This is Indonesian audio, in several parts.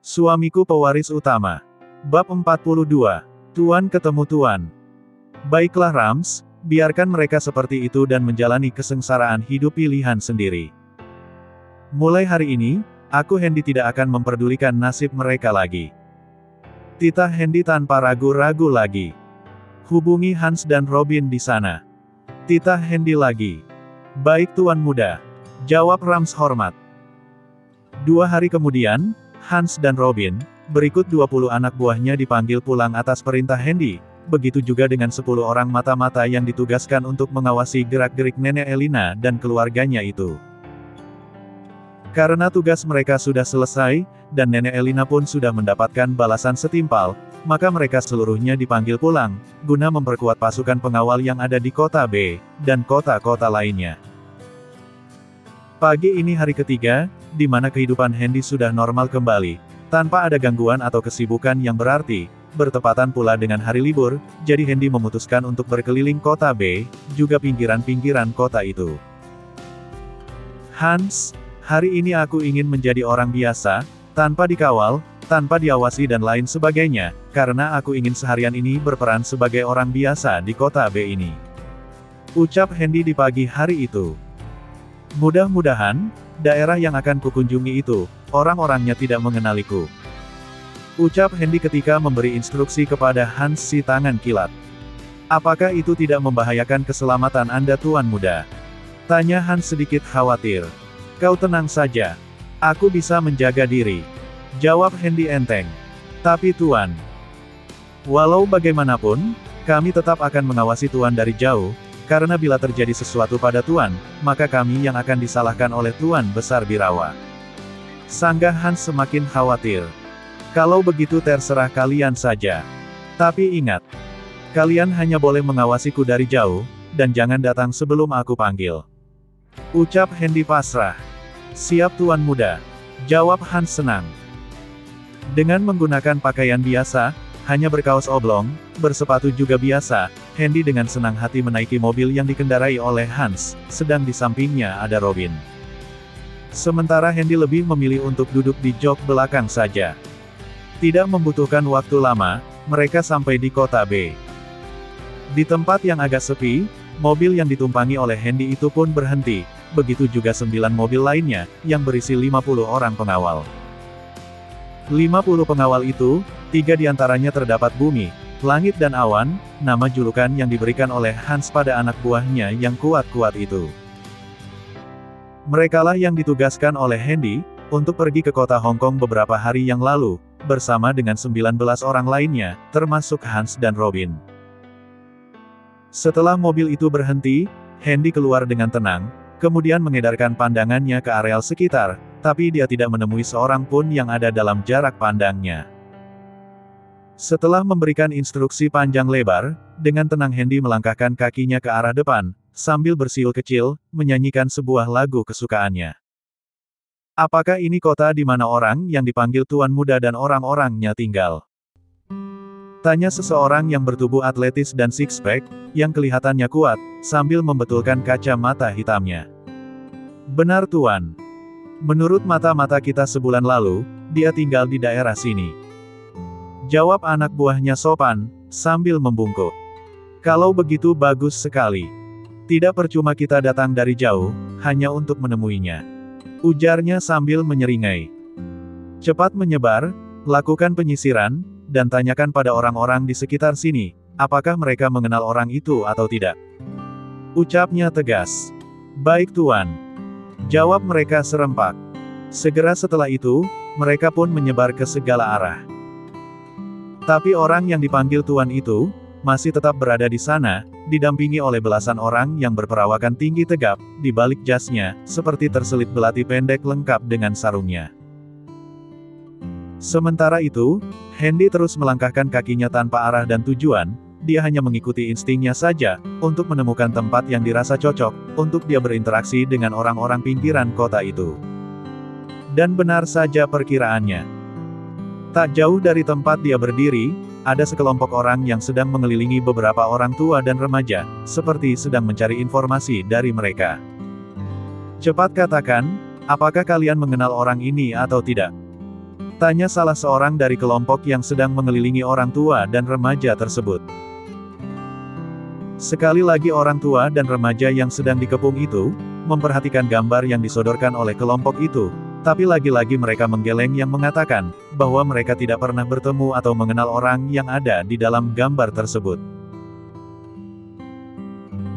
Suamiku pewaris utama. Bab 42. Tuan ketemu Tuan. Baiklah Rams, biarkan mereka seperti itu dan menjalani kesengsaraan hidup pilihan sendiri. Mulai hari ini, aku Hendy tidak akan memperdulikan nasib mereka lagi. Titah Hendy tanpa ragu-ragu lagi. Hubungi Hans dan Robin di sana. Titah Hendy lagi. Baik Tuan Muda. Jawab Rams hormat. 2 hari kemudian, Hans dan Robin, berikut 20 anak buahnya dipanggil pulang atas perintah Hendy, begitu juga dengan 10 orang mata-mata yang ditugaskan untuk mengawasi gerak-gerik Nenek Elina dan keluarganya itu. Karena tugas mereka sudah selesai, dan Nenek Elina pun sudah mendapatkan balasan setimpal, maka mereka seluruhnya dipanggil pulang, guna memperkuat pasukan pengawal yang ada di kota B, dan kota-kota lainnya. Pagi ini hari ketiga, di mana kehidupan Hendy sudah normal kembali, tanpa ada gangguan atau kesibukan yang berarti, bertepatan pula dengan hari libur, jadi Hendy memutuskan untuk berkeliling kota B, juga pinggiran-pinggiran kota itu. Hans, hari ini aku ingin menjadi orang biasa, tanpa dikawal, tanpa diawasi dan lain sebagainya, karena aku ingin seharian ini berperan sebagai orang biasa di kota B ini. Ucap Hendy di pagi hari itu. Mudah-mudahan, daerah yang akan kukunjungi itu, orang-orangnya tidak mengenaliku. Ucap Hendy ketika memberi instruksi kepada Hans si tangan kilat. Apakah itu tidak membahayakan keselamatan Anda Tuan Muda? Tanya Hans sedikit khawatir. Kau tenang saja. Aku bisa menjaga diri. Jawab Hendy enteng. Tapi Tuan, walau bagaimanapun, kami tetap akan mengawasi Tuan dari jauh, karena bila terjadi sesuatu pada Tuan, maka kami yang akan disalahkan oleh Tuan Besar Birawa. Sanggah Hans semakin khawatir. Kalau begitu terserah kalian saja. Tapi ingat, kalian hanya boleh mengawasiku dari jauh, dan jangan datang sebelum aku panggil. Ucap Hendy pasrah. Siap Tuan Muda. Jawab Hans senang. Dengan menggunakan pakaian biasa, hanya berkaos oblong, bersepatu juga biasa, Hendy dengan senang hati menaiki mobil yang dikendarai oleh Hans, sedang di sampingnya ada Robin. Sementara Hendy lebih memilih untuk duduk di jok belakang saja. Tidak membutuhkan waktu lama, mereka sampai di kota B. Di tempat yang agak sepi, mobil yang ditumpangi oleh Hendy itu pun berhenti, begitu juga 9 mobil lainnya, yang berisi 50 orang pengawal. 50 pengawal itu, 3 diantaranya terdapat bumi, langit dan awan, nama julukan yang diberikan oleh Hans pada anak buahnya yang kuat-kuat itu. Merekalah yang ditugaskan oleh Hendy, untuk pergi ke kota Hong Kong beberapa hari yang lalu, bersama dengan 19 orang lainnya, termasuk Hans dan Robin. Setelah mobil itu berhenti, Hendy keluar dengan tenang, kemudian mengedarkan pandangannya ke areal sekitar, tapi dia tidak menemui seorang pun yang ada dalam jarak pandangnya. Setelah memberikan instruksi panjang lebar, dengan tenang Hendy melangkahkan kakinya ke arah depan, sambil bersiul kecil, menyanyikan sebuah lagu kesukaannya. Apakah ini kota di mana orang yang dipanggil Tuan Muda dan orang-orangnya tinggal? Tanya seseorang yang bertubuh atletis dan six-pack, yang kelihatannya kuat, sambil membetulkan kacamata hitamnya. Benar Tuan. Menurut mata-mata kita sebulan lalu, dia tinggal di daerah sini. Jawab anak buahnya sopan, sambil membungkuk. Kalau begitu bagus sekali. Tidak percuma kita datang dari jauh, hanya untuk menemuinya. Ujarnya sambil menyeringai. Cepat menyebar, lakukan penyisiran, dan tanyakan pada orang-orang di sekitar sini, apakah mereka mengenal orang itu atau tidak. Ucapnya tegas. Baik Tuan. Jawab mereka serempak. Segera setelah itu, mereka pun menyebar ke segala arah. Tapi orang yang dipanggil Tuan itu, masih tetap berada di sana, didampingi oleh belasan orang yang berperawakan tinggi tegap, di balik jasnya, seperti terselip belati pendek lengkap dengan sarungnya. Sementara itu, Hendy terus melangkahkan kakinya tanpa arah dan tujuan, dia hanya mengikuti instingnya saja, untuk menemukan tempat yang dirasa cocok, untuk dia berinteraksi dengan orang-orang pinggiran kota itu. Dan benar saja perkiraannya. Tak jauh dari tempat dia berdiri, ada sekelompok orang yang sedang mengelilingi beberapa orang tua dan remaja, seperti sedang mencari informasi dari mereka. Cepat katakan, apakah kalian mengenal orang ini atau tidak? Tanya salah seorang dari kelompok yang sedang mengelilingi orang tua dan remaja tersebut. Sekali lagi orang tua dan remaja yang sedang dikepung itu, memperhatikan gambar yang disodorkan oleh kelompok itu, tapi lagi-lagi mereka menggeleng yang mengatakan, bahwa mereka tidak pernah bertemu atau mengenal orang yang ada di dalam gambar tersebut.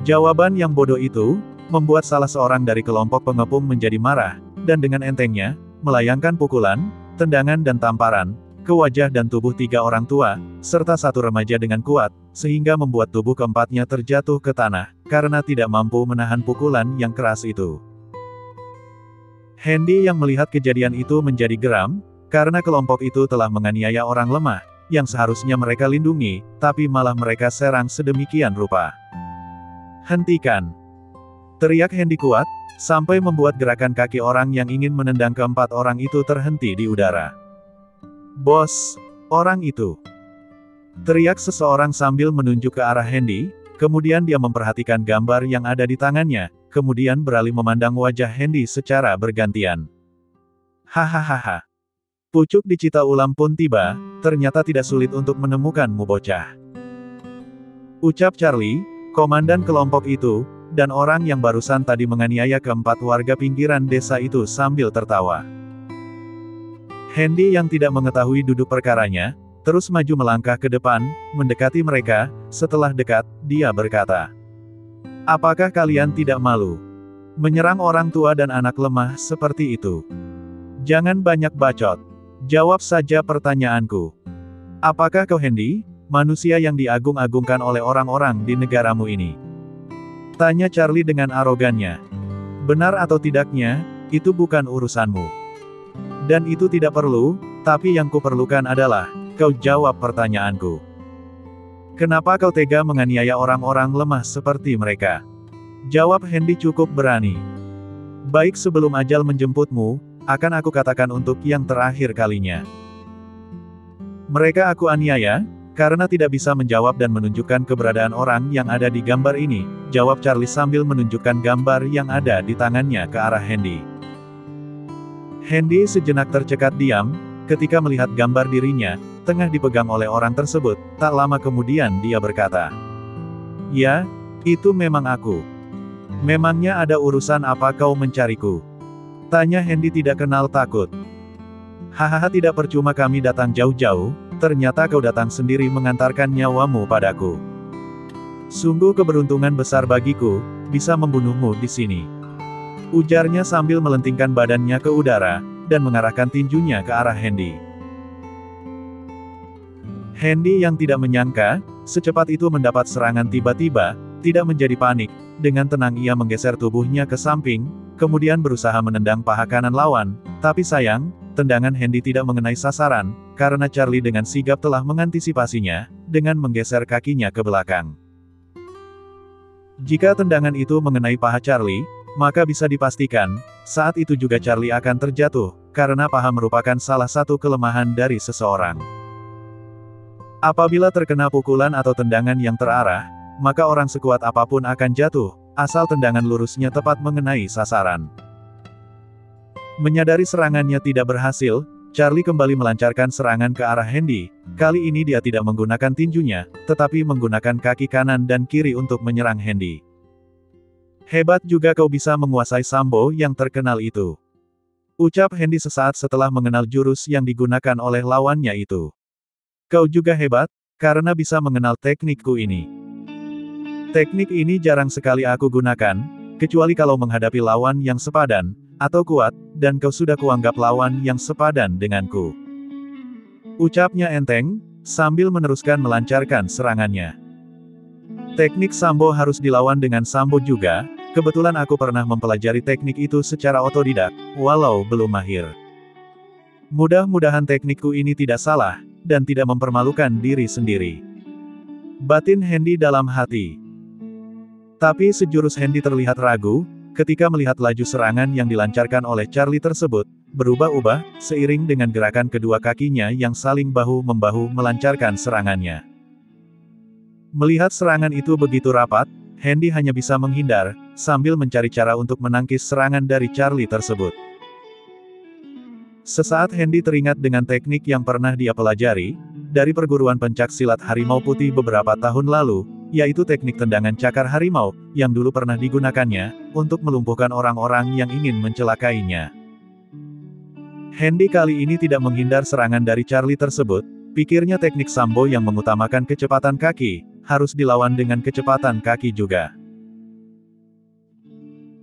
Jawaban yang bodoh itu, membuat salah seorang dari kelompok pengepung menjadi marah, dan dengan entengnya, melayangkan pukulan, tendangan dan tamparan, ke wajah dan tubuh 3 orang tua, serta 1 remaja dengan kuat, sehingga membuat tubuh keempatnya terjatuh ke tanah, karena tidak mampu menahan pukulan yang keras itu. Hendy yang melihat kejadian itu menjadi geram, karena kelompok itu telah menganiaya orang lemah, yang seharusnya mereka lindungi, tapi malah mereka serang sedemikian rupa. "Hentikan!" teriak Hendy kuat, sampai membuat gerakan kaki orang yang ingin menendang keempat orang itu terhenti di udara. "Bos, orang itu!" teriak seseorang sambil menunjuk ke arah Hendy, kemudian dia memperhatikan gambar yang ada di tangannya, kemudian beralih memandang wajah Hendy secara bergantian. "Hahaha. Pucuk dicita ulam pun tiba, ternyata tidak sulit untuk menemukanmu bocah," ucap Charlie, komandan kelompok itu, dan orang yang barusan tadi menganiaya keempat warga pinggiran desa itu sambil tertawa. Hendy yang tidak mengetahui duduk perkaranya, terus maju melangkah ke depan, mendekati mereka. Setelah dekat, dia berkata, "Apakah kalian tidak malu menyerang orang tua dan anak lemah seperti itu? Jangan banyak bacot. Jawab saja pertanyaanku. Apakah kau Hendy, manusia yang diagung-agungkan oleh orang-orang di negaramu ini?" Tanya Charlie dengan arogannya. "Benar atau tidaknya, itu bukan urusanmu. Dan itu tidak perlu, tapi yang kuperlukan adalah, kau jawab pertanyaanku. Kenapa kau tega menganiaya orang-orang lemah seperti mereka?" Jawab Hendy cukup berani. "Baik, sebelum ajal menjemputmu, akan aku katakan untuk yang terakhir kalinya. Mereka aku aniaya, karena tidak bisa menjawab dan menunjukkan keberadaan orang yang ada di gambar ini," jawab Charlie sambil menunjukkan gambar yang ada di tangannya ke arah Hendy. Hendy sejenak tercekat diam, ketika melihat gambar dirinya, tengah dipegang oleh orang tersebut. Tak lama kemudian dia berkata, "Ya, itu memang aku. Memangnya ada urusan apa kau mencariku?" Tanya Hendy tidak kenal takut. "Hahaha, tidak percuma kami datang jauh-jauh, ternyata kau datang sendiri mengantarkan nyawamu padaku. Sungguh keberuntungan besar bagiku, bisa membunuhmu di sini," ujarnya sambil melentingkan badannya ke udara, dan mengarahkan tinjunya ke arah Hendy. Hendy yang tidak menyangka, secepat itu mendapat serangan tiba-tiba, tidak menjadi panik, dengan tenang ia menggeser tubuhnya ke samping, kemudian berusaha menendang paha kanan lawan, tapi sayang, tendangan Hendy tidak mengenai sasaran, karena Charlie dengan sigap telah mengantisipasinya, dengan menggeser kakinya ke belakang. Jika tendangan itu mengenai paha Charlie, maka bisa dipastikan, saat itu juga Charlie akan terjatuh, karena paha merupakan salah satu kelemahan dari seseorang. Apabila terkena pukulan atau tendangan yang terarah, maka orang sekuat apapun akan jatuh, asal tendangan lurusnya tepat mengenai sasaran. Menyadari serangannya tidak berhasil, Charlie kembali melancarkan serangan ke arah Hendy. Kali ini dia tidak menggunakan tinjunya, tetapi menggunakan kaki kanan dan kiri untuk menyerang Hendy. "Hebat juga kau bisa menguasai sambo yang terkenal itu," ucap Hendy sesaat setelah mengenal jurus yang digunakan oleh lawannya itu. "Kau juga hebat, karena bisa mengenal teknikku ini. Teknik ini jarang sekali aku gunakan, kecuali kalau menghadapi lawan yang sepadan, atau kuat, dan kau sudah kuanggap lawan yang sepadan denganku," ucapnya enteng, sambil meneruskan melancarkan serangannya. "Teknik sambo harus dilawan dengan sambo juga, kebetulan aku pernah mempelajari teknik itu secara otodidak, walau belum mahir. Mudah-mudahan teknikku ini tidak salah, dan tidak mempermalukan diri sendiri," batin Hendy dalam hati. Tapi sejurus Hendy terlihat ragu, ketika melihat laju serangan yang dilancarkan oleh Charlie tersebut, berubah-ubah, seiring dengan gerakan kedua kakinya yang saling bahu-membahu melancarkan serangannya. Melihat serangan itu begitu rapat, Hendy hanya bisa menghindar, sambil mencari cara untuk menangkis serangan dari Charlie tersebut. Sesaat Hendy teringat dengan teknik yang pernah dia pelajari, dari perguruan pencak silat Harimau Putih beberapa tahun lalu, yaitu teknik tendangan cakar harimau, yang dulu pernah digunakannya, untuk melumpuhkan orang-orang yang ingin mencelakainya. Hendy kali ini tidak menghindar serangan dari Charlie tersebut, pikirnya teknik sambo yang mengutamakan kecepatan kaki, harus dilawan dengan kecepatan kaki juga.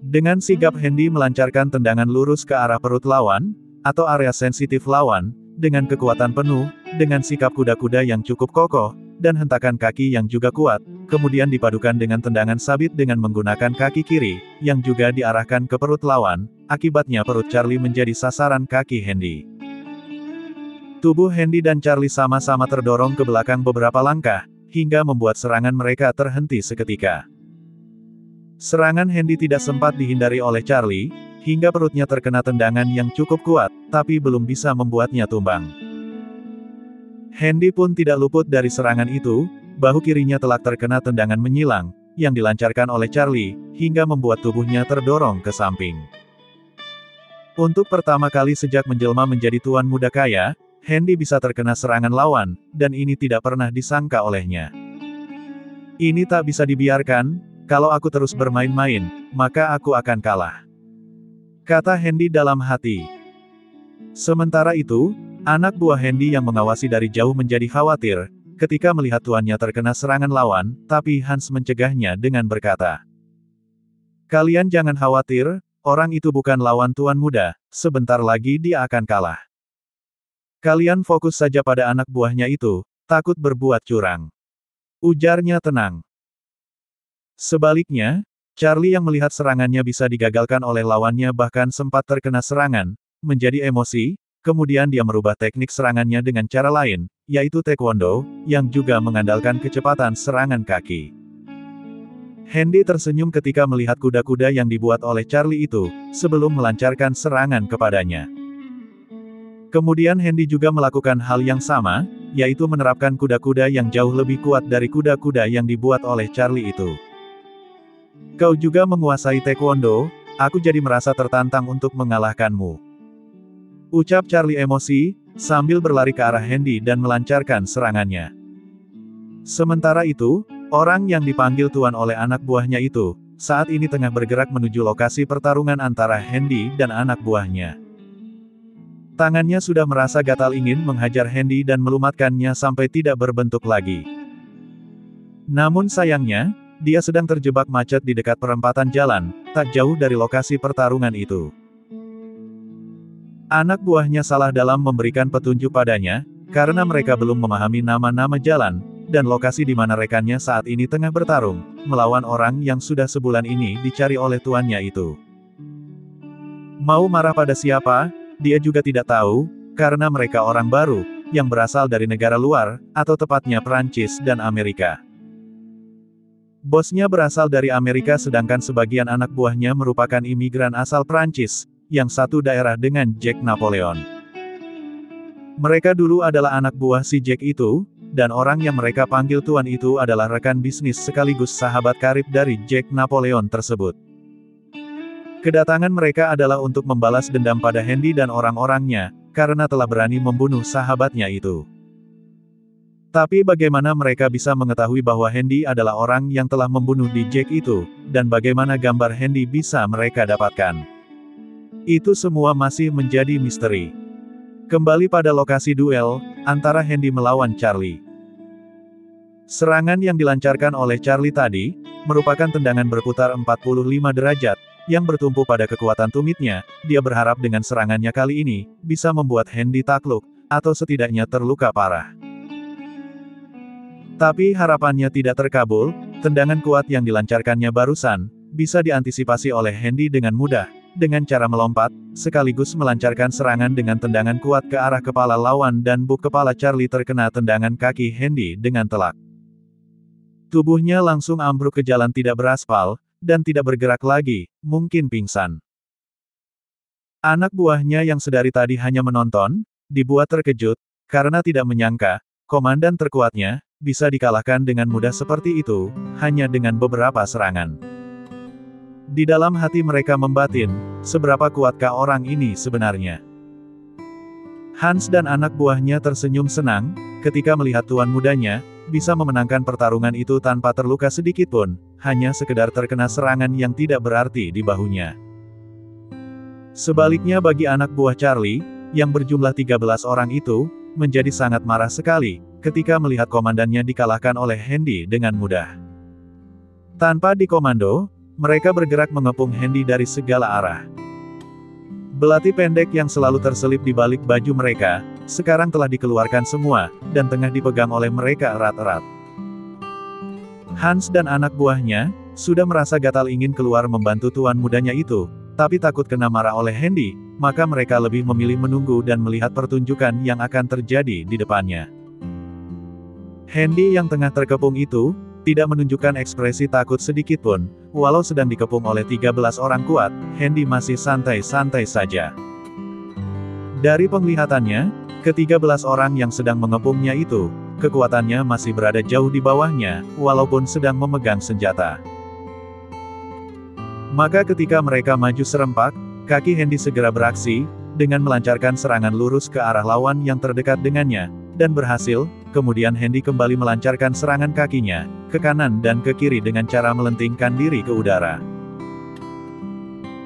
Dengan sigap Hendy melancarkan tendangan lurus ke arah perut lawan, atau area sensitif lawan, dengan kekuatan penuh, dengan sikap kuda-kuda yang cukup kokoh, dan hentakan kaki yang juga kuat, kemudian dipadukan dengan tendangan sabit dengan menggunakan kaki kiri, yang juga diarahkan ke perut lawan, akibatnya perut Charlie menjadi sasaran kaki Hendy. Tubuh Hendy dan Charlie sama-sama terdorong ke belakang beberapa langkah, hingga membuat serangan mereka terhenti seketika. Serangan Hendy tidak sempat dihindari oleh Charlie, hingga perutnya terkena tendangan yang cukup kuat, tapi belum bisa membuatnya tumbang. Hendy pun tidak luput dari serangan itu, bahu kirinya telak terkena tendangan menyilang, yang dilancarkan oleh Charlie, hingga membuat tubuhnya terdorong ke samping. Untuk pertama kali sejak menjelma menjadi tuan muda kaya, Hendy bisa terkena serangan lawan, dan ini tidak pernah disangka olehnya. Ini tak bisa dibiarkan, kalau aku terus bermain-main, maka aku akan kalah, kata Hendy dalam hati. Sementara itu, anak buah Hendy yang mengawasi dari jauh menjadi khawatir, ketika melihat tuannya terkena serangan lawan, tapi Hans mencegahnya dengan berkata, "Kalian jangan khawatir, orang itu bukan lawan tuan muda, sebentar lagi dia akan kalah. Kalian fokus saja pada anak buahnya itu, takut berbuat curang," ujarnya tenang. Sebaliknya, Charlie yang melihat serangannya bisa digagalkan oleh lawannya bahkan sempat terkena serangan, menjadi emosi, kemudian dia merubah teknik serangannya dengan cara lain, yaitu taekwondo, yang juga mengandalkan kecepatan serangan kaki. Hendy tersenyum ketika melihat kuda-kuda yang dibuat oleh Charlie itu, sebelum melancarkan serangan kepadanya. Kemudian Hendy juga melakukan hal yang sama, yaitu menerapkan kuda-kuda yang jauh lebih kuat dari kuda-kuda yang dibuat oleh Charlie itu. "Kau juga menguasai taekwondo, aku jadi merasa tertantang untuk mengalahkanmu," ucap Charlie emosi, sambil berlari ke arah Hendy dan melancarkan serangannya. Sementara itu, orang yang dipanggil tuan oleh anak buahnya itu, saat ini tengah bergerak menuju lokasi pertarungan antara Hendy dan anak buahnya. Tangannya sudah merasa gatal ingin menghajar Hendy dan melumatkannya sampai tidak berbentuk lagi. Namun sayangnya, dia sedang terjebak macet di dekat perempatan jalan, tak jauh dari lokasi pertarungan itu. Anak buahnya salah dalam memberikan petunjuk padanya, karena mereka belum memahami nama-nama jalan, dan lokasi di mana rekannya saat ini tengah bertarung, melawan orang yang sudah sebulan ini dicari oleh tuannya itu. Mau marah pada siapa, dia juga tidak tahu, karena mereka orang baru, yang berasal dari negara luar, atau tepatnya Prancis dan Amerika. Bosnya berasal dari Amerika sedangkan sebagian anak buahnya merupakan imigran asal Prancis, yang satu daerah dengan Jack Napoleon. Mereka dulu adalah anak buah si Jack itu, dan orang yang mereka panggil tuan itu adalah rekan bisnis sekaligus sahabat karib dari Jack Napoleon tersebut. Kedatangan mereka adalah untuk membalas dendam pada Hendy dan orang-orangnya, karena telah berani membunuh sahabatnya itu. Tapi bagaimana mereka bisa mengetahui bahwa Hendy adalah orang yang telah membunuh di Jack itu, dan bagaimana gambar Hendy bisa mereka dapatkan? Itu semua masih menjadi misteri. Kembali pada lokasi duel, antara Hendy melawan Charlie. Serangan yang dilancarkan oleh Charlie tadi, merupakan tendangan berputar 45 derajat, yang bertumpu pada kekuatan tumitnya. Dia berharap dengan serangannya kali ini, bisa membuat Hendy takluk, atau setidaknya terluka parah. Tapi harapannya tidak terkabul, tendangan kuat yang dilancarkannya barusan, bisa diantisipasi oleh Hendy dengan mudah, dengan cara melompat, sekaligus melancarkan serangan dengan tendangan kuat ke arah kepala lawan dan buk kepala Charlie terkena tendangan kaki Hendy dengan telak. Tubuhnya langsung ambruk ke jalan tidak beraspal, dan tidak bergerak lagi, mungkin pingsan. Anak buahnya yang sedari tadi hanya menonton, dibuat terkejut, karena tidak menyangka, komandan terkuatnya, bisa dikalahkan dengan mudah seperti itu, hanya dengan beberapa serangan. Di dalam hati mereka membatin, seberapa kuatkah orang ini sebenarnya? Hans dan anak buahnya tersenyum senang, ketika melihat tuan mudanya, bisa memenangkan pertarungan itu tanpa terluka sedikitpun, hanya sekedar terkena serangan yang tidak berarti di bahunya. Sebaliknya bagi anak buah Charlie, yang berjumlah 13 orang itu, menjadi sangat marah sekali, ketika melihat komandannya dikalahkan oleh Handy dengan mudah. Tanpa dikomando, mereka bergerak mengepung Handy dari segala arah. Belati pendek yang selalu terselip di balik baju mereka, sekarang telah dikeluarkan semua, dan tengah dipegang oleh mereka erat-erat. Hans dan anak buahnya, sudah merasa gatal ingin keluar membantu tuan mudanya itu, tapi takut kena marah oleh Handy, maka mereka lebih memilih menunggu dan melihat pertunjukan yang akan terjadi di depannya. Handy yang tengah terkepung itu, tidak menunjukkan ekspresi takut sedikitpun, walau sedang dikepung oleh 13 orang kuat, Handy masih santai-santai saja. Dari penglihatannya, ke-13 orang yang sedang mengepungnya itu, kekuatannya masih berada jauh di bawahnya, walaupun sedang memegang senjata. Maka ketika mereka maju serempak, kaki Handy segera beraksi, dengan melancarkan serangan lurus ke arah lawan yang terdekat dengannya, dan berhasil. Kemudian Handy kembali melancarkan serangan kakinya, ke kanan dan ke kiri dengan cara melentingkan diri ke udara.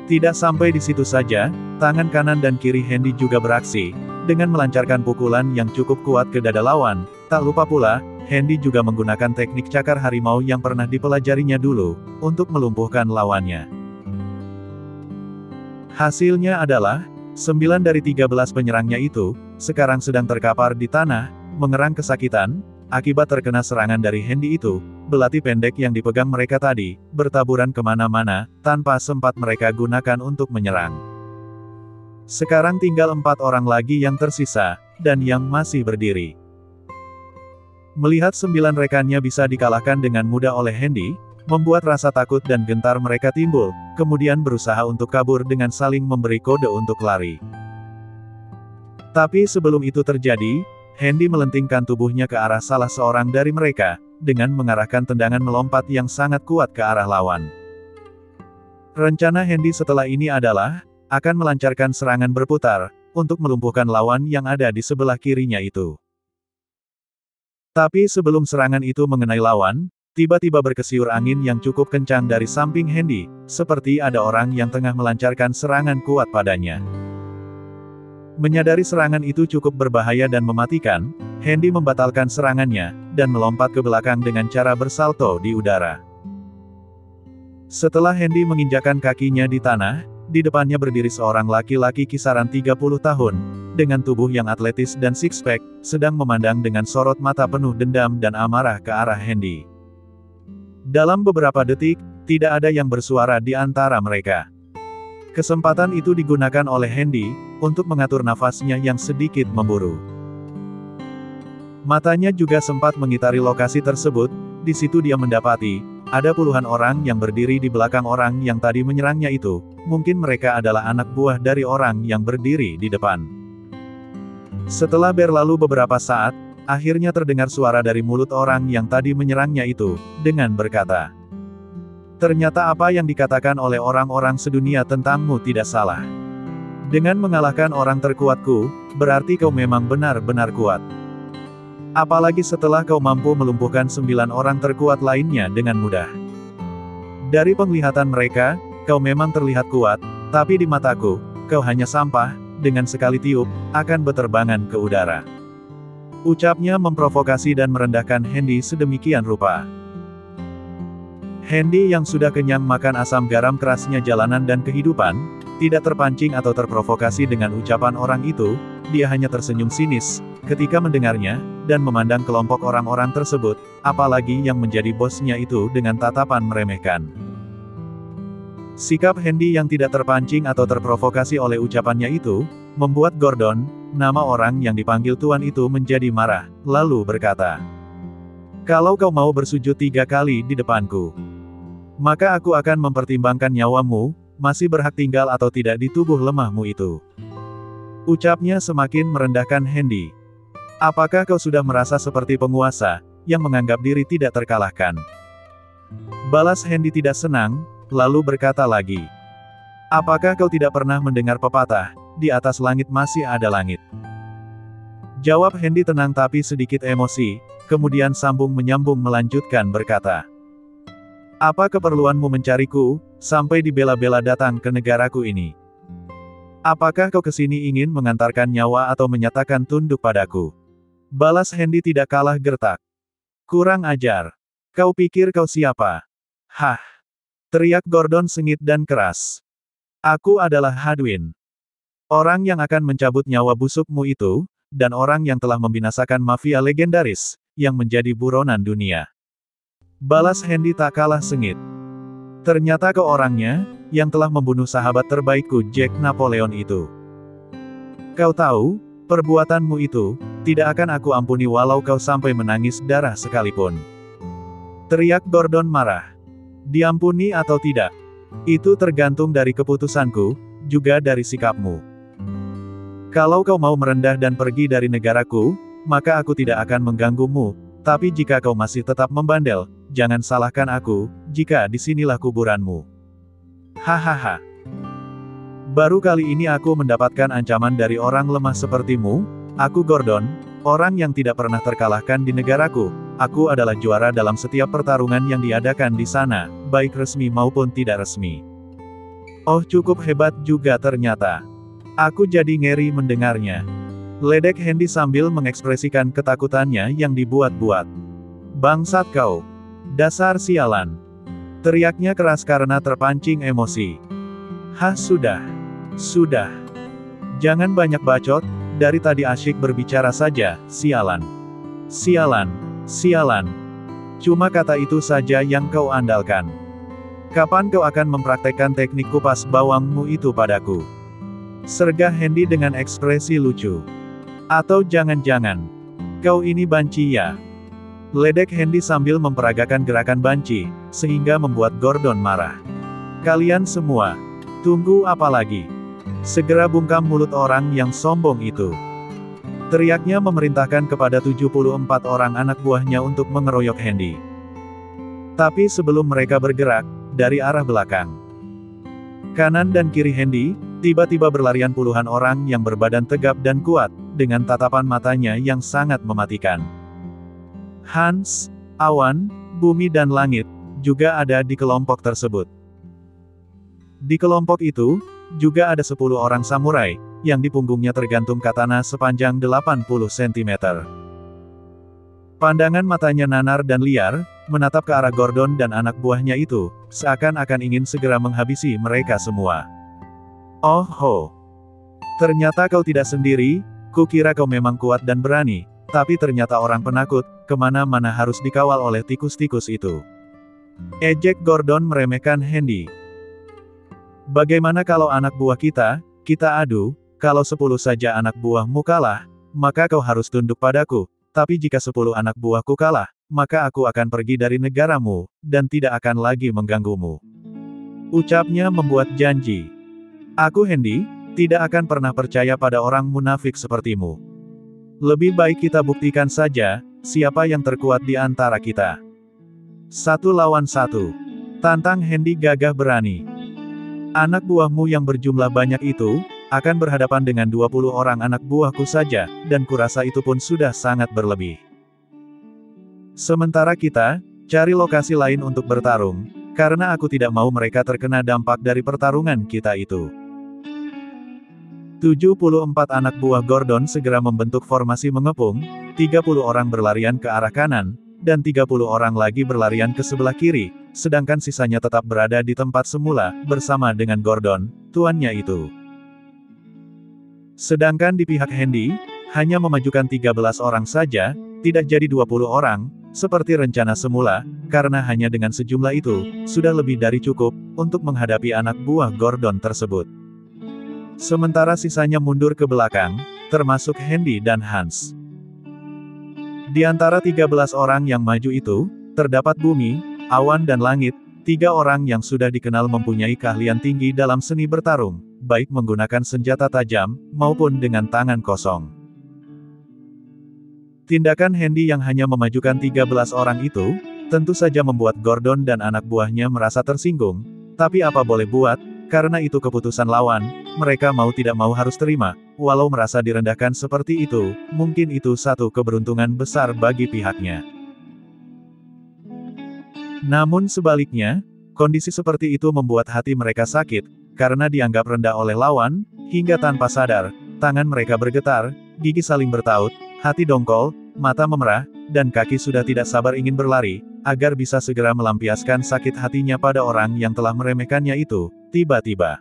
Tidak sampai di situ saja, tangan kanan dan kiri Handy juga beraksi, dengan melancarkan pukulan yang cukup kuat ke dada lawan. Tak lupa pula, Handy juga menggunakan teknik cakar harimau yang pernah dipelajarinya dulu, untuk melumpuhkan lawannya. Hasilnya adalah, 9 dari 13 penyerangnya itu, sekarang sedang terkapar di tanah, mengerang kesakitan, akibat terkena serangan dari Handy itu. Belati pendek yang dipegang mereka tadi, bertaburan kemana-mana, tanpa sempat mereka gunakan untuk menyerang. Sekarang tinggal 4 orang lagi yang tersisa, dan yang masih berdiri. Melihat 9 rekannya bisa dikalahkan dengan mudah oleh Handy, membuat rasa takut dan gentar mereka timbul, kemudian berusaha untuk kabur dengan saling memberi kode untuk lari. Tapi sebelum itu terjadi, Handy melentingkan tubuhnya ke arah salah seorang dari mereka, dengan mengarahkan tendangan melompat yang sangat kuat ke arah lawan. Rencana Handy setelah ini adalah, akan melancarkan serangan berputar, untuk melumpuhkan lawan yang ada di sebelah kirinya itu. Tapi sebelum serangan itu mengenai lawan, tiba-tiba berkesiur angin yang cukup kencang dari samping Handy, seperti ada orang yang tengah melancarkan serangan kuat padanya. Menyadari serangan itu cukup berbahaya dan mematikan, Handy membatalkan serangannya, dan melompat ke belakang dengan cara bersalto di udara. Setelah Handy menginjakkan kakinya di tanah, di depannya berdiri seorang laki-laki kisaran 30 tahun, dengan tubuh yang atletis dan six-pack, sedang memandang dengan sorot mata penuh dendam dan amarah ke arah Handy. Dalam beberapa detik, tidak ada yang bersuara di antara mereka. Kesempatan itu digunakan oleh Handy, untuk mengatur nafasnya yang sedikit memburu. Matanya juga sempat mengitari lokasi tersebut, di situ dia mendapati, ada puluhan orang yang berdiri di belakang orang yang tadi menyerangnya itu, mungkin mereka adalah anak buah dari orang yang berdiri di depan. Setelah berlalu beberapa saat, akhirnya terdengar suara dari mulut orang yang tadi menyerangnya itu, dengan berkata, "Ternyata apa yang dikatakan oleh orang-orang sedunia tentangmu tidak salah. Dengan mengalahkan orang terkuatku, berarti kau memang benar-benar kuat. Apalagi setelah kau mampu melumpuhkan 9 orang terkuat lainnya dengan mudah. Dari penglihatan mereka, kau memang terlihat kuat, tapi di mataku, kau hanya sampah, dengan sekali tiup, akan beterbangan ke udara." Ucapnya memprovokasi dan merendahkan Handy sedemikian rupa. Handy yang sudah kenyang makan asam garam kerasnya jalanan dan kehidupan, tidak terpancing atau terprovokasi dengan ucapan orang itu, dia hanya tersenyum sinis, ketika mendengarnya, dan memandang kelompok orang-orang tersebut, apalagi yang menjadi bosnya itu dengan tatapan meremehkan. Sikap Handy yang tidak terpancing atau terprovokasi oleh ucapannya itu, membuat Gordon, nama orang yang dipanggil tuan itu menjadi marah, lalu berkata, "Kalau kau mau bersujud 3 kali di depanku, maka aku akan mempertimbangkan nyawamu, masih berhak tinggal atau tidak di tubuh lemahmu itu." Ucapnya semakin merendahkan Handy. "Apakah kau sudah merasa seperti penguasa, yang menganggap diri tidak terkalahkan?" Balas Handy tidak senang, lalu berkata lagi, "Apakah kau tidak pernah mendengar pepatah, di atas langit masih ada langit? Jawab Hendy tenang tapi sedikit emosi, kemudian sambung menyambung melanjutkan berkata. Apa keperluanmu mencariku, sampai dibela-bela datang ke negaraku ini? Apakah kau kesini ingin mengantarkan nyawa atau menyatakan tunduk padaku? Balas Hendy tidak kalah gertak. Kurang ajar. Kau pikir kau siapa? Hah! Teriak Gordon sengit dan keras. Aku adalah Hadwin. Orang yang akan mencabut nyawa busukmu itu, dan orang yang telah membinasakan mafia legendaris, yang menjadi buronan dunia. Balas Hendy tak kalah sengit. Ternyata kau orangnya, yang telah membunuh sahabat terbaikku Jack Napoleon itu. Kau tahu, perbuatanmu itu, tidak akan aku ampuni walau kau sampai menangis darah sekalipun. Teriak Gordon marah. Diampuni atau tidak? Itu tergantung dari keputusanku, juga dari sikapmu. Kalau kau mau merendah dan pergi dari negaraku, maka aku tidak akan mengganggumu, tapi jika kau masih tetap membandel, jangan salahkan aku, jika disinilah kuburanmu. Hahaha. Baru kali ini aku mendapatkan ancaman dari orang lemah sepertimu, aku Gordon, orang yang tidak pernah terkalahkan di negaraku, aku adalah juara dalam setiap pertarungan yang diadakan di sana, baik resmi maupun tidak resmi. Oh cukup hebat juga ternyata. Aku jadi ngeri mendengarnya. Ledek Hendy sambil mengekspresikan ketakutannya yang dibuat-buat. Bangsat kau. Dasar sialan. Teriaknya keras karena terpancing emosi. Hah sudah. Sudah. Jangan banyak bacot, dari tadi asyik berbicara saja, sialan. Sialan. Sialan. Cuma kata itu saja yang kau andalkan. Kapan kau akan mempraktekkan teknik kupas bawangmu itu padaku? Sergah Hendy dengan ekspresi lucu. Atau jangan-jangan, kau ini banci ya? Ledek Hendy sambil memperagakan gerakan banci, sehingga membuat Gordon marah. Kalian semua, tunggu apa lagi? Segera bungkam mulut orang yang sombong itu. Teriaknya memerintahkan kepada 74 orang anak buahnya untuk mengeroyok Hendy. Tapi sebelum mereka bergerak, dari arah belakang, kanan dan kiri Hendy, tiba-tiba berlarian puluhan orang yang berbadan tegap dan kuat, dengan tatapan matanya yang sangat mematikan. Hans, Awan, Bumi dan Langit, juga ada di kelompok tersebut. Di kelompok itu, juga ada 10 orang samurai, yang di punggungnya tergantung katana sepanjang 80 cm. Pandangan matanya nanar dan liar, menatap ke arah Gordon dan anak buahnya itu, seakan-akan ingin segera menghabisi mereka semua. Oh ho! Ternyata kau tidak sendiri, kukira kau memang kuat dan berani, tapi ternyata orang penakut, kemana-mana harus dikawal oleh tikus-tikus itu. Ejek Gordon meremehkan Hendy. Bagaimana kalau anak buah kita adu, kalau 10 saja anak buahmu kalah, maka kau harus tunduk padaku, tapi jika 10 anak buahku kalah, maka aku akan pergi dari negaramu, dan tidak akan lagi mengganggumu. Ucapnya membuat janji. Aku Hendy, tidak akan pernah percaya pada orang munafik sepertimu. Lebih baik kita buktikan saja, siapa yang terkuat di antara kita. 1 lawan 1. Tantang Hendy gagah berani. Anak buahmu yang berjumlah banyak itu, akan berhadapan dengan 20 orang anak buahku saja, dan kurasa itu pun sudah sangat berlebih. Sementara kita, cari lokasi lain untuk bertarung, karena aku tidak mau mereka terkena dampak dari pertarungan kita itu. 74 anak buah Gordon segera membentuk formasi mengepung, 30 orang berlarian ke arah kanan, dan 30 orang lagi berlarian ke sebelah kiri, sedangkan sisanya tetap berada di tempat semula, bersama dengan Gordon, tuannya itu. Sedangkan di pihak Hendy, hanya memajukan 13 orang saja, tidak jadi 20 orang, seperti rencana semula, karena hanya dengan sejumlah itu, sudah lebih dari cukup, untuk menghadapi anak buah Gordon tersebut. Sementara sisanya mundur ke belakang, termasuk Hendy dan Hans. Di antara 13 orang yang maju itu, terdapat Bumi, Awan dan Langit, 3 orang yang sudah dikenal mempunyai keahlian tinggi dalam seni bertarung, baik menggunakan senjata tajam, maupun dengan tangan kosong. Tindakan Hendy yang hanya memajukan 13 orang itu, tentu saja membuat Gordon dan anak buahnya merasa tersinggung, tapi apa boleh buat, Karena itu keputusan lawan, mereka mau tidak mau harus terima, walau merasa direndahkan seperti itu, mungkin itu satu keberuntungan besar bagi pihaknya. Namun sebaliknya, kondisi seperti itu membuat hati mereka sakit, karena dianggap rendah oleh lawan, hingga tanpa sadar, tangan mereka bergetar, gigi saling bertaut, hati dongkol, mata memerah, dan kaki sudah tidak sabar ingin berlari, agar bisa segera melampiaskan sakit hatinya pada orang yang telah meremehkannya itu. Tiba-tiba,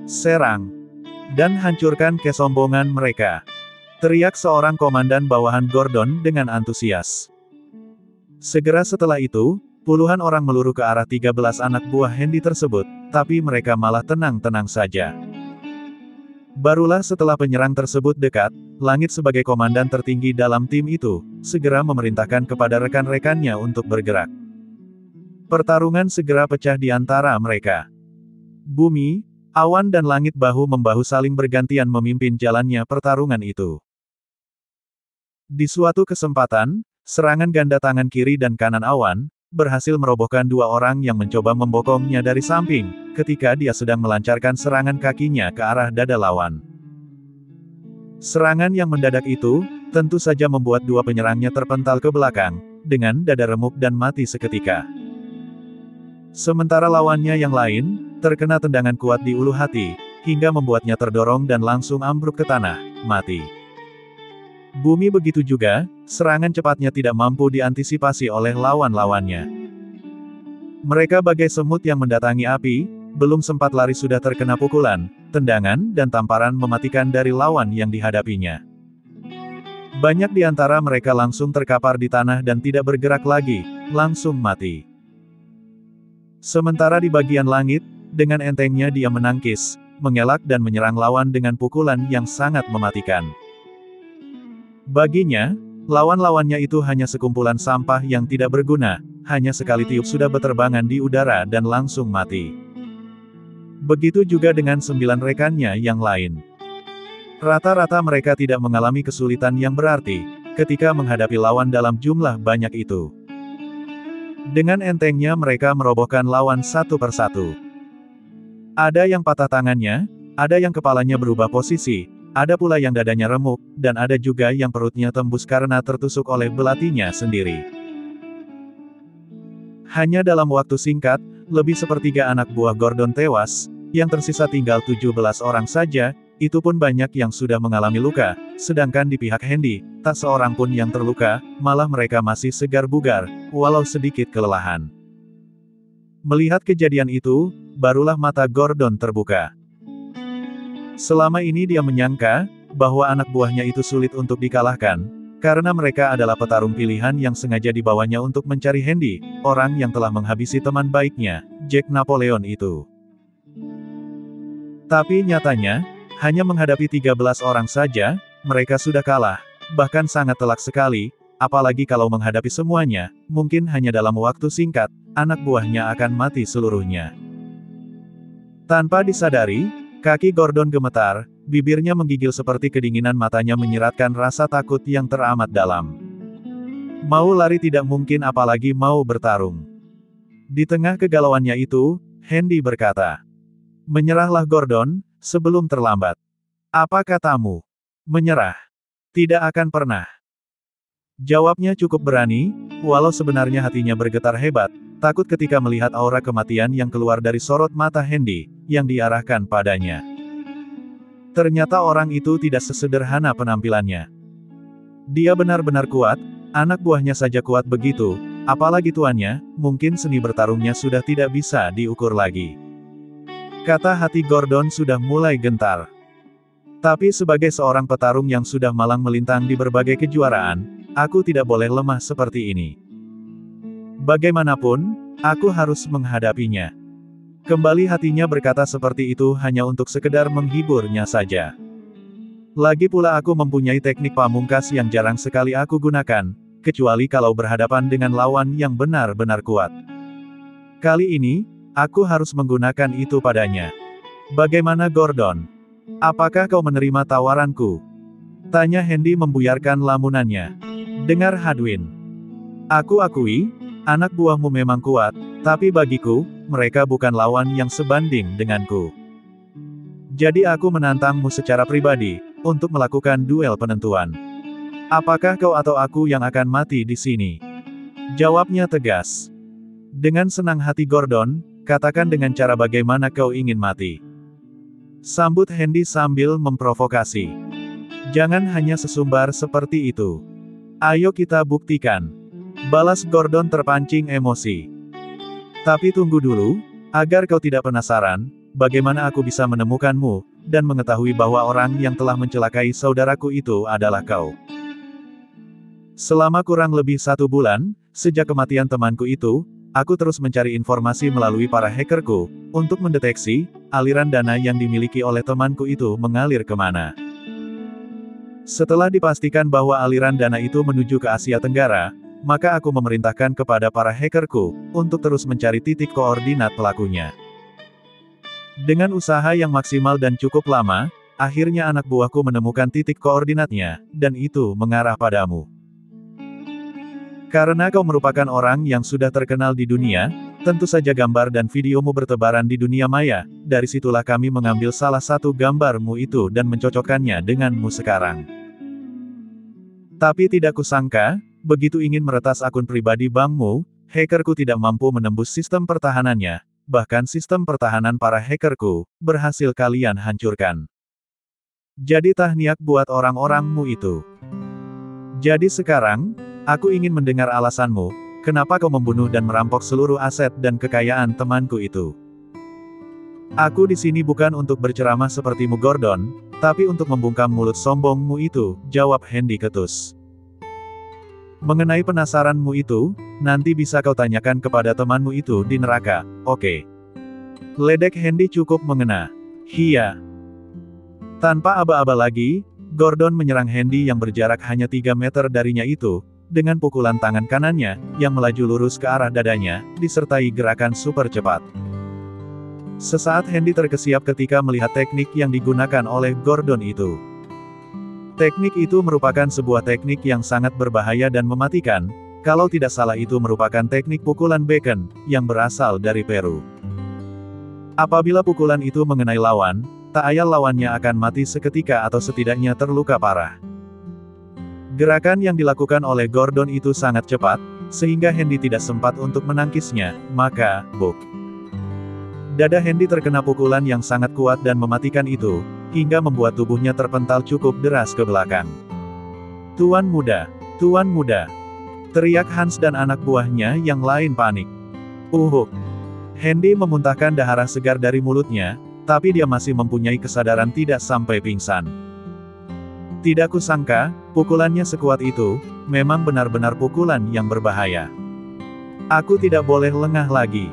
serang dan hancurkan kesombongan mereka, teriak seorang komandan bawahan Gordon dengan antusias. Segera setelah itu, puluhan orang meluruh ke arah 13 anak buah Hendy tersebut, tapi mereka malah tenang-tenang saja. Barulah setelah penyerang tersebut dekat, Langit sebagai komandan tertinggi dalam tim itu, segera memerintahkan kepada rekan-rekannya untuk bergerak. Pertarungan segera pecah di antara mereka. Bumi, awan dan langit bahu-membahu saling bergantian memimpin jalannya pertarungan itu. Di suatu kesempatan, serangan ganda tangan kiri dan kanan awan, berhasil merobohkan dua orang yang mencoba membokongnya dari samping, ketika dia sedang melancarkan serangan kakinya ke arah dada lawan. Serangan yang mendadak itu, tentu saja membuat dua penyerangnya terpental ke belakang, dengan dada remuk dan mati seketika. Sementara lawannya yang lain, terkena tendangan kuat di ulu hati, hingga membuatnya terdorong dan langsung ambruk ke tanah, mati. Bumi begitu juga, serangan cepatnya tidak mampu diantisipasi oleh lawan-lawannya. Mereka bagai semut yang mendatangi api, belum sempat lari sudah terkena pukulan, tendangan, dan tamparan mematikan dari lawan yang dihadapinya. Banyak di antara mereka langsung terkapar di tanah dan tidak bergerak lagi, langsung mati. Sementara di bagian langit, dengan entengnya dia menangkis, mengelak dan menyerang lawan dengan pukulan yang sangat mematikan. Baginya, lawan-lawannya itu hanya sekumpulan sampah yang tidak berguna, hanya sekali tiup sudah beterbangan di udara dan langsung mati. Begitu juga dengan 9 rekannya yang lain. Rata-rata mereka tidak mengalami kesulitan yang berarti, ketika menghadapi lawan dalam jumlah banyak itu. Dengan entengnya mereka merobohkan lawan satu persatu. Ada yang patah tangannya, ada yang kepalanya berubah posisi, ada pula yang dadanya remuk, dan ada juga yang perutnya tembus karena tertusuk oleh belatinya sendiri. Hanya dalam waktu singkat, lebih sepertiga anak buah Gordon tewas, yang tersisa tinggal 17 orang saja, itu pun banyak yang sudah mengalami luka, sedangkan di pihak Hendy, tak seorang pun yang terluka, malah mereka masih segar bugar, walau sedikit kelelahan. Melihat kejadian itu, barulah mata Gordon terbuka. Selama ini dia menyangka, bahwa anak buahnya itu sulit untuk dikalahkan, karena mereka adalah petarung pilihan yang sengaja dibawanya untuk mencari Hendy, orang yang telah menghabisi teman baiknya, Jack Napoleon itu. Tapi nyatanya, hanya menghadapi 13 orang saja, mereka sudah kalah, bahkan sangat telak sekali, apalagi kalau menghadapi semuanya, mungkin hanya dalam waktu singkat, anak buahnya akan mati seluruhnya. Tanpa disadari, kaki Gordon gemetar, bibirnya menggigil seperti kedinginan matanya menyiratkan rasa takut yang teramat dalam. Mau lari tidak mungkin apalagi mau bertarung. Di tengah kegalauannya itu, Hendy berkata, "Menyerahlah Gordon, sebelum terlambat. Apa katamu? Menyerah? Tidak akan pernah." Jawabnya cukup berani, walau sebenarnya hatinya bergetar hebat, takut ketika melihat aura kematian yang keluar dari sorot mata Hendy, yang diarahkan padanya. Ternyata orang itu tidak sesederhana penampilannya. Dia benar-benar kuat, anak buahnya saja kuat begitu, apalagi tuannya, mungkin seni bertarungnya sudah tidak bisa diukur lagi. Kata hati Gordon sudah mulai gentar. Tapi sebagai seorang petarung yang sudah malang melintang di berbagai kejuaraan, aku tidak boleh lemah seperti ini. Bagaimanapun, aku harus menghadapinya. Kembali hatinya berkata seperti itu hanya untuk sekedar menghiburnya saja. Lagi pula aku mempunyai teknik pamungkas yang jarang sekali aku gunakan, kecuali kalau berhadapan dengan lawan yang benar-benar kuat. Kali ini, aku harus menggunakan itu padanya. Bagaimana Gordon? Apakah kau menerima tawaranku? Tanya Hendy membuyarkan lamunannya. Dengar Hadwin. Aku akui, anak buahmu memang kuat, Tapi bagiku, mereka bukan lawan yang sebanding denganku. Jadi aku menantangmu secara pribadi, untuk melakukan duel penentuan. Apakah kau atau aku yang akan mati di sini? Jawabnya tegas. Dengan senang hati Gordon, katakan dengan cara bagaimana kau ingin mati. Sambut Hendy sambil memprovokasi. Jangan hanya sesumbar seperti itu. Ayo kita buktikan. Balas Gordon terpancing emosi. Tapi tunggu dulu, agar kau tidak penasaran, bagaimana aku bisa menemukanmu, dan mengetahui bahwa orang yang telah mencelakai saudaraku itu adalah kau. Selama kurang lebih 1 bulan, sejak kematian temanku itu, aku terus mencari informasi melalui para hackerku, untuk mendeteksi, aliran dana yang dimiliki oleh temanku itu mengalir kemana. Setelah dipastikan bahwa aliran dana itu menuju ke Asia Tenggara, maka aku memerintahkan kepada para hackerku, untuk terus mencari titik koordinat pelakunya. Dengan usaha yang maksimal dan cukup lama, akhirnya anak buahku menemukan titik koordinatnya, dan itu mengarah padamu. Karena kau merupakan orang yang sudah terkenal di dunia, tentu saja gambar dan videomu bertebaran di dunia maya, dari situlah kami mengambil salah satu gambarmu itu dan mencocokkannya denganmu sekarang. Tapi tidak kusangka, begitu ingin meretas akun pribadi bankmu, hackerku tidak mampu menembus sistem pertahanannya, bahkan sistem pertahanan para hackerku, berhasil kalian hancurkan. Jadi tahniah buat orang-orangmu itu. Jadi sekarang, aku ingin mendengar alasanmu, kenapa kau membunuh dan merampok seluruh aset dan kekayaan temanku itu. Aku di sini bukan untuk berceramah sepertimu Gordon, tapi untuk membungkam mulut sombongmu itu, jawab Hendy ketus. Mengenai penasaranmu itu, nanti bisa kau tanyakan kepada temanmu itu di neraka, oke? Ledek Hendy cukup mengena. Hia. Tanpa aba-aba lagi, Gordon menyerang Hendy yang berjarak hanya 3 meter darinya itu, dengan pukulan tangan kanannya, yang melaju lurus ke arah dadanya, disertai gerakan super cepat. Sesaat Hendy terkesiap ketika melihat teknik yang digunakan oleh Gordon itu. Teknik itu merupakan sebuah teknik yang sangat berbahaya dan mematikan, kalau tidak salah itu merupakan teknik pukulan bacon, yang berasal dari Peru. Apabila pukulan itu mengenai lawan, tak ayal lawannya akan mati seketika atau setidaknya terluka parah. Gerakan yang dilakukan oleh Gordon itu sangat cepat, sehingga Hendy tidak sempat untuk menangkisnya, maka, buk. Dada Hendy terkena pukulan yang sangat kuat dan mematikan itu, hingga membuat tubuhnya terpental cukup deras ke belakang. Tuan muda! Tuan muda! Teriak Hans dan anak buahnya yang lain panik. Uhuk! Hendy memuntahkan dahara segar dari mulutnya, tapi dia masih mempunyai kesadaran tidak sampai pingsan. Tidak kusangka, pukulannya sekuat itu, memang benar-benar pukulan yang berbahaya. Aku tidak boleh lengah lagi.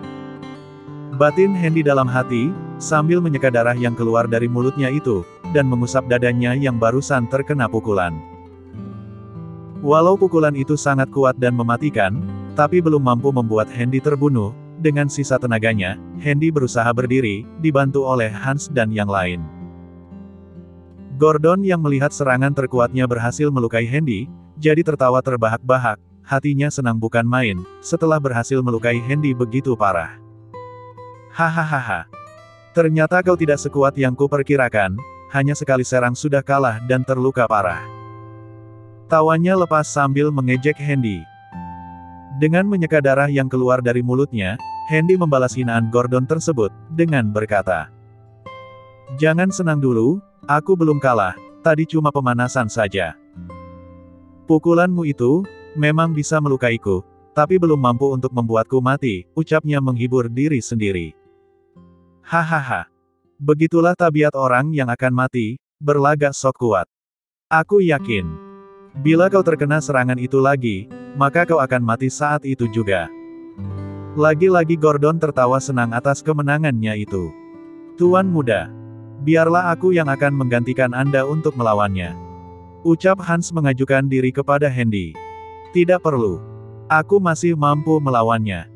Batin Hendy dalam hati, sambil menyeka darah yang keluar dari mulutnya itu, dan mengusap dadanya yang barusan terkena pukulan. Walau pukulan itu sangat kuat dan mematikan, tapi belum mampu membuat Hendy terbunuh. Dengan sisa tenaganya, Hendy berusaha berdiri, dibantu oleh Hans dan yang lain. Gordon yang melihat serangan terkuatnya berhasil melukai Hendy, jadi tertawa terbahak-bahak, hatinya senang bukan main, setelah berhasil melukai Hendy begitu parah. Hahaha. Ternyata kau tidak sekuat yang kuperkirakan, hanya sekali serang sudah kalah dan terluka parah. Tawanya lepas sambil mengejek Hendy. Dengan menyeka darah yang keluar dari mulutnya, Hendy membalas hinaan Gordon tersebut, dengan berkata, "Jangan senang dulu, aku belum kalah, tadi cuma pemanasan saja. Pukulanmu itu, memang bisa melukaiku, tapi belum mampu untuk membuatku mati," ucapnya menghibur diri sendiri. Hahaha. Begitulah tabiat orang yang akan mati, berlagak sok kuat. Aku yakin, bila kau terkena serangan itu lagi, maka kau akan mati saat itu juga. Lagi-lagi Gordon tertawa senang atas kemenangannya itu. Tuan muda, biarlah aku yang akan menggantikan Anda untuk melawannya. Ucap Hans mengajukan diri kepada Hendy. Tidak perlu. Aku masih mampu melawannya.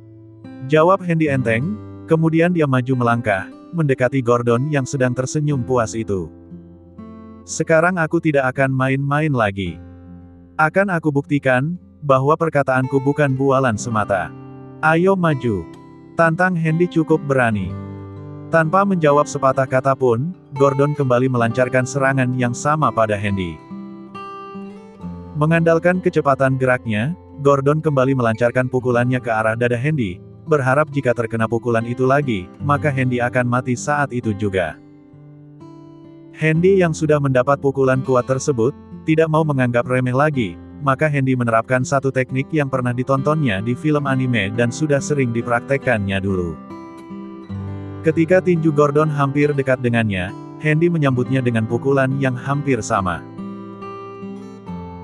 Jawab Hendy enteng, kemudian dia maju melangkah, mendekati Gordon yang sedang tersenyum puas itu. Sekarang aku tidak akan main-main lagi. Akan aku buktikan, bahwa perkataanku bukan bualan semata. Ayo maju. Tantang Hendy cukup berani. Tanpa menjawab sepatah kata pun, Gordon kembali melancarkan serangan yang sama pada Hendy. Mengandalkan kecepatan geraknya, Gordon kembali melancarkan pukulannya ke arah dada Hendy, berharap jika terkena pukulan itu lagi, maka Hendy akan mati saat itu juga. Hendy yang sudah mendapat pukulan kuat tersebut, tidak mau menganggap remeh lagi, maka Hendy menerapkan satu teknik yang pernah ditontonnya di film anime dan sudah sering dipraktekkannya dulu. Ketika tinju Gordon hampir dekat dengannya, Hendy menyambutnya dengan pukulan yang hampir sama.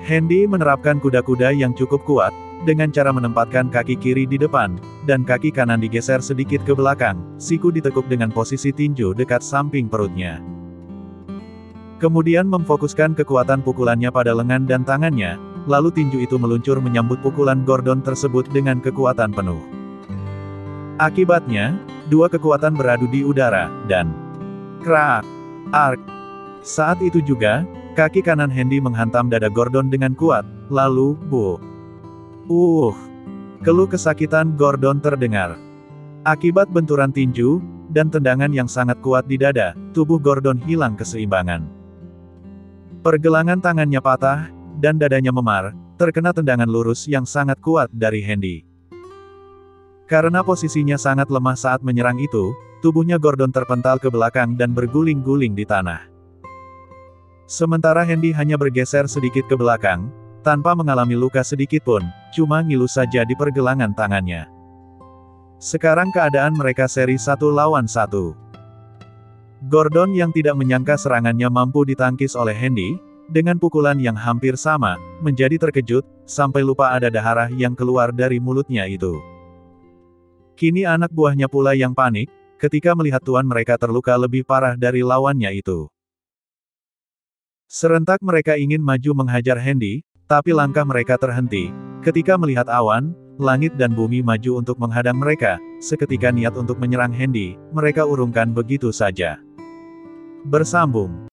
Hendy menerapkan kuda-kuda yang cukup kuat, dengan cara menempatkan kaki kiri di depan, dan kaki kanan digeser sedikit ke belakang, siku ditekuk dengan posisi tinju dekat samping perutnya. Kemudian memfokuskan kekuatan pukulannya pada lengan dan tangannya, lalu tinju itu meluncur menyambut pukulan Gordon tersebut dengan kekuatan penuh. Akibatnya, dua kekuatan beradu di udara, dan krak, ark. Saat itu juga, kaki kanan Hendy menghantam dada Gordon dengan kuat, lalu, keluh kesakitan Gordon terdengar. Akibat benturan tinju, dan tendangan yang sangat kuat di dada, tubuh Gordon hilang keseimbangan. Pergelangan tangannya patah, dan dadanya memar, terkena tendangan lurus yang sangat kuat dari Hendy. Karena posisinya sangat lemah saat menyerang itu, tubuhnya Gordon terpental ke belakang dan berguling-guling di tanah. Sementara Hendy hanya bergeser sedikit ke belakang, tanpa mengalami luka sedikit pun, cuma ngilu saja di pergelangan tangannya. Sekarang keadaan mereka seri 1-1. Gordon yang tidak menyangka serangannya mampu ditangkis oleh Hendy, dengan pukulan yang hampir sama, menjadi terkejut, sampai lupa ada darah yang keluar dari mulutnya itu. Kini anak buahnya pula yang panik, ketika melihat tuan mereka terluka lebih parah dari lawannya itu. Serentak mereka ingin maju menghajar Hendy, tapi langkah mereka terhenti, ketika melihat awan, langit dan bumi maju untuk menghadang mereka, seketika niat untuk menyerang Hendy, mereka urungkan begitu saja. Bersambung.